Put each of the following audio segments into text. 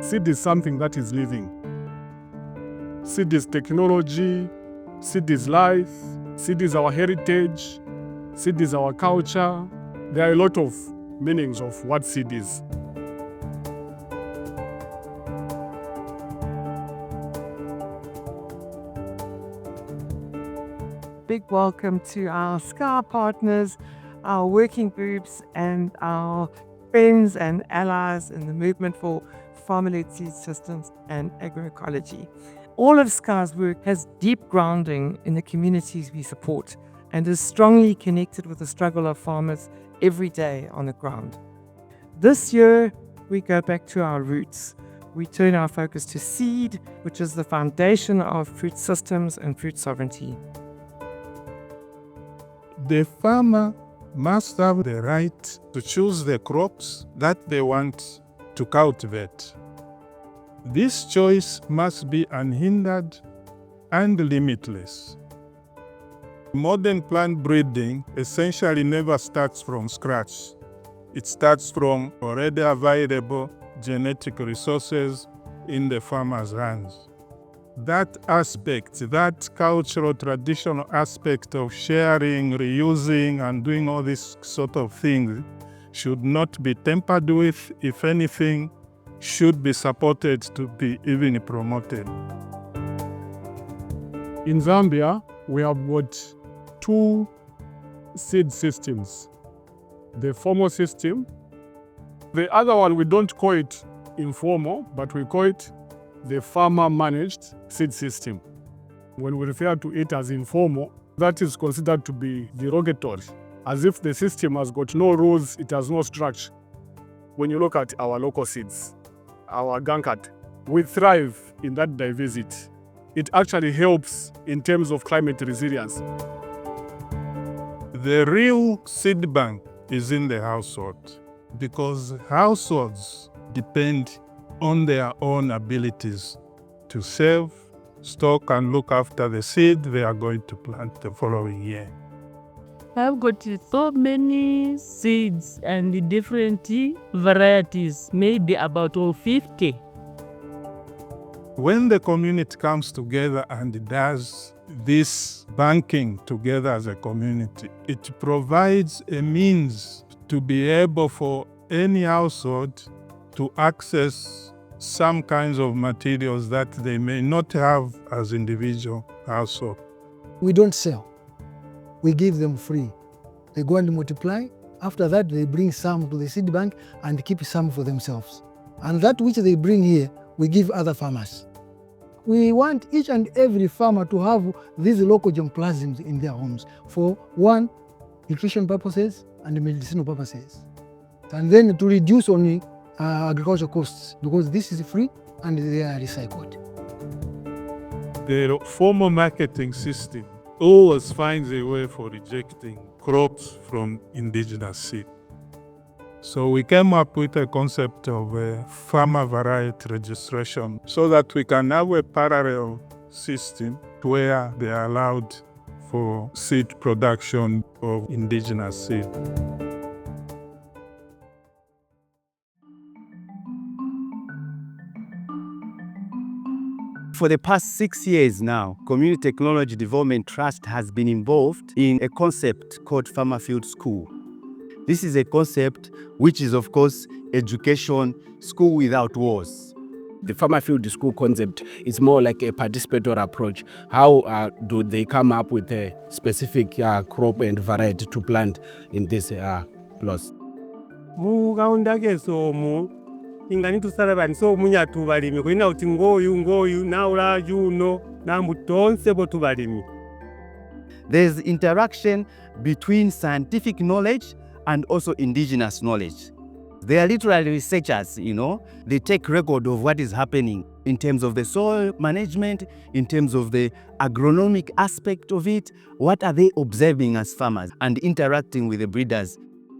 Seed is something that is living. Seed is technology, seed is life, seed is our heritage, seed is our culture. There are a lot of meanings of what seed is. Big welcome to our SCAR partners, our working groups, and our friends and allies in the movement for farmer-led seed systems and agroecology. All of SCAR's work has deep grounding in the communities we support and is strongly connected with the struggle of farmers every day on the ground. This year, we go back to our roots. We turn our focus to seed, which is the foundation of food systems and food sovereignty. The farmer must have the right to choose the crops that they want to cultivate. This choice must be unhindered and limitless. Modern plant breeding essentially never starts from scratch. It starts from already available genetic resources in the farmer's hands. That aspect, that cultural, traditional aspect of sharing, reusing, and doing all these sort of things should not be tampered with. If anything, should be supported to be even promoted. In Zambia, we have got 2 seed systems. The formal system. The other one, we don't call it informal, but we call it the farmer-managed seed system. When we refer to it as informal, that is considered to be derogatory, as if the system has got no rules, it has no structure. When you look at our local seeds, our gankat, we thrive in that diversity. It actually helps in terms of climate resilience. The real seed bank is in the household, because households depend on their own abilities to save, stock, and look after the seed they are going to plant the following year. I've got so many seeds and different varieties, maybe about 50. When the community comes together and does this banking together as a community, it provides a means to be able for any household to access some kinds of materials that they may not have as individual households. We don't sell. We give them free. They go and multiply. After that, they bring some to the seed bank and keep some for themselves. And that which they bring here, we give other farmers. We want each and every farmer to have these local germplasms in their homes for 1, nutrition purposes and medicinal purposes. And then to reduce only agricultural costs, because this is free and they are recycled. The formal marketing system always finds a way for rejecting crops from indigenous seed. So we came up with a concept of a farmer variety registration so that we can have a parallel system where they are allowed for seed production of indigenous seed. For the past 6 years now, Community Technology Development Trust has been involved in a concept called Farmer Field School. This is a concept which is, of course, education, school without wars. The Farmer Field School concept is more like a participatory approach. How do they come up with a specific crop and variety to plant in this plots? ingani tusala bani so munya tubalimi kulina uti ngoyu naula juno namutonse bo tubalimi. There's interaction between scientific knowledge and also indigenous knowledge. They are literally researchers, they take record of what is happening in terms of the soil management, in terms of the agronomic aspect of it, what are they observing as farmers and interacting with the breeders.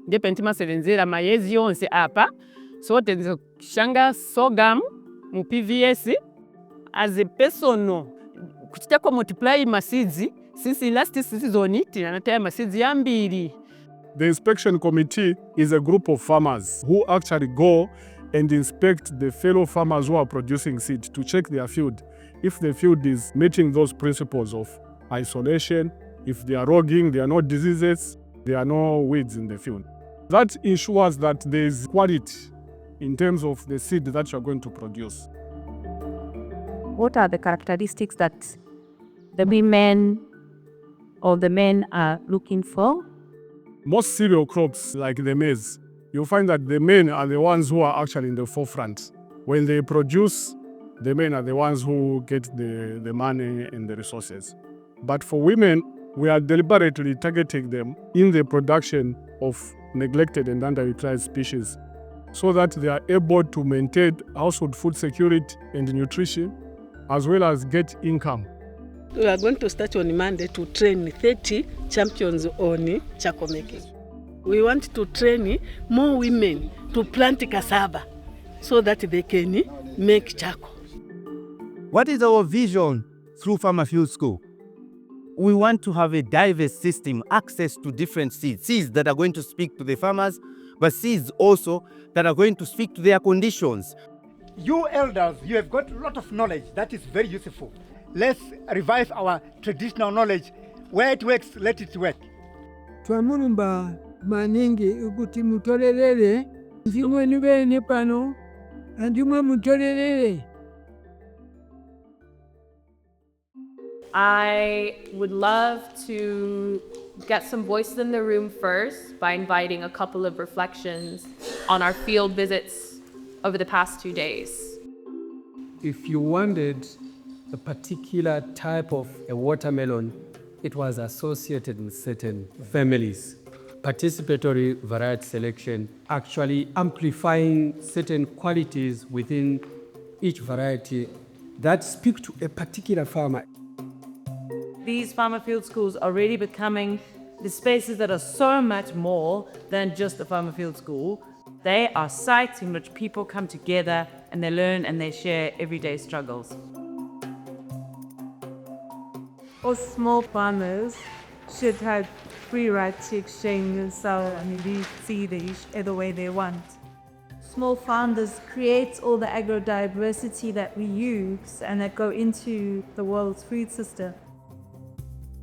Ndepentima selenzera mayezi yonse apa. So there's shanga sorghum mu PVS as a personal kuchitako multiply masizi since last season tinanataya masizi yambiri. The inspection committee is a group of farmers who actually go and inspect the fellow farmers who are producing seed to check their field. If the field is meeting those principles of isolation, if they are rogging, there are no diseases, there are no weeds in the field. That ensures that there is quality in terms of the seed that you are going to produce. What are the characteristics that the women or the men are looking for? Most cereal crops, like the maize, you'll find that the men are the ones who are actually in the forefront. When they produce, the men are the ones who get the money and the resources. But for women, we are deliberately targeting them in the production of neglected and underutilized species so that they are able to maintain household food security and nutrition, as well as get income. We are going to start on Monday to train 30 champions on charcoal making. We want to train more women to plant cassava so that they can make charcoal. What is our vision through Farmer Field School? We want to have a diverse system, access to different seeds that are going to speak to the farmers, but seeds also that are going to speak to their conditions. You elders, you have got a lot of knowledge that is very useful. Let's revive our traditional knowledge. Where it works, let it work. Twamulumba maningi ukuthi mutolelele ndimwe nibene pano andimwe mutolelele. I would love to get some voices in the room first by inviting a couple of reflections on our field visits over the past 2 days. If you wanted a particular type of a watermelon, it was associated with certain families. Participatory variety selection actually amplifying certain qualities within each variety that speak to a particular farmer. These farmer field schools are really becoming the spaces that are so much more than just a farmer field school. They are sites in which people come together and they learn and they share everyday struggles. All small farmers should have free right to exchange and sell and leave seed the way they want. Small farmers create all the agrodiversity that we use and that go into the world's food system.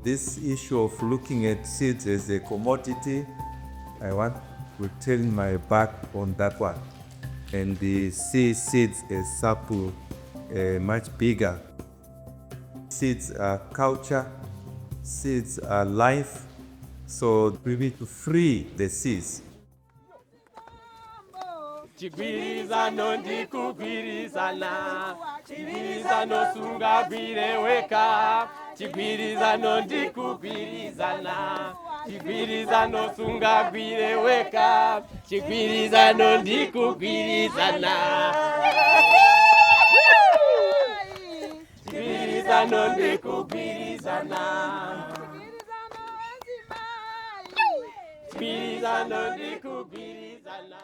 This issue of looking at seeds as a commodity, I want to turn my back on that one and see seeds as something much bigger. Seeds are culture, seeds are life, so we need to free the seeds. Chigwirizano ndikugwirizana, chigwirizano sungabwire weka. Chigwirizano ndikugwirizana, chigwirizano sungabwire weka. Chigwirizano ndikugwirizana. Chigwirizano ndikugwirizana. Chigwirizano ndikugwirizana.